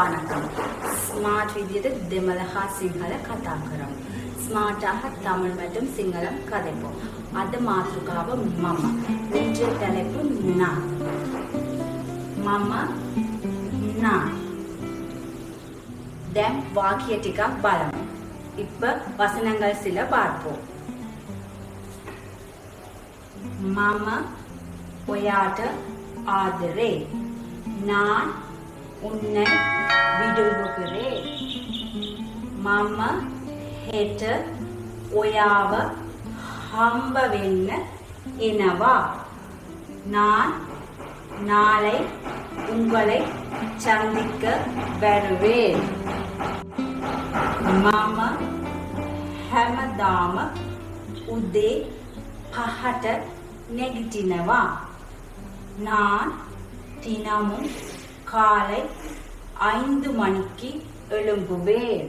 වණකම් smart විදියට දෙමළ හා සිංහල කතා කරමු. ස්මාර්ට් ஆக தமிழ் மற்றும் சிங்களம் கதைப்போம். අද මාතෘකාව මම. இன்றைய தலைப்பு நான். මම நான். දැන් වාක්‍ය ටිකක් බලමු. இப்ப வசனங்கள் சில பார்ப்போம். මම ඔයාට ආදරේ. நான் உன்னை விடுவிக்கிறேன். මම හෙට ඔයාව හම්බ වෙන්න එනවා. நான் நாளை உங்களை சந்திக்க வருவேன். මම හැමදාම උදේ 5ට නැගිටිනවා. நான் தினமும் காலை 5 மணிக்கு எழும்புவேன்.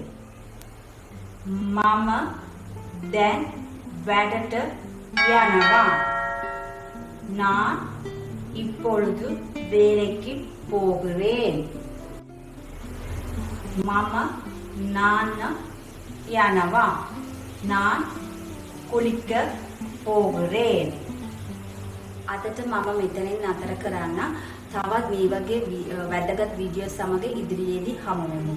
මම දැන් වැඩට යනවා. நான் இப்பொழுது வேலைக்கு போகிறேன். මම நாන්න යනවා. நான் குளிக்க போகிறேன். අදට මම මෙතනින් නතර කරන්න. තවත් මේ වගේ වැදගත් වීඩියෝ සමග ඉදිරියේදී හමු වෙමු.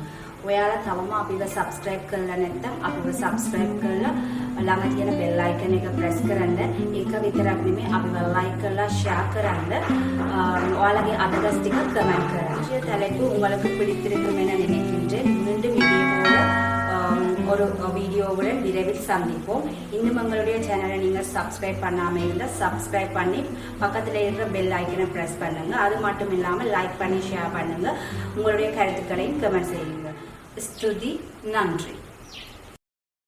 ඔයාලා තවම අපිව subscribe කරලා නැත්නම් අපිව subscribe කරලා ළඟ තියෙන bell icon එක press කරන්න. ඒක විතරක් නෙමෙයි අපිව like කරලා share කරන්න. ඔයාලගේ අදහස් ටික comment කරන්න. இந்த தலைப்பு உங்களுக்கு பிடித்திருக்கும் என நினைக்கின்றேன். மீண்டும் இதே போல ஒரு வீடியோவுடன் விரைவில் சந்திப்போம். இன்னும் உங்களுடைய சேனலை நீங்கள் சப்ஸ்கிரைப் பண்ணாமல் இருந்தால் சப்ஸ்கிரைப் பண்ணி பக்கத்தில் இருக்கிற பெல் ஐக்கனை ப்ரெஸ் பண்ணுங்க. அது மட்டும் இல்லாமல் லைக் பண்ணி ஷேர் பண்ணுங்க. உங்களுடைய கருத்துக்களையும் கமெண்ட் செய்யுங்க. ஸ்ருதி, நன்றி.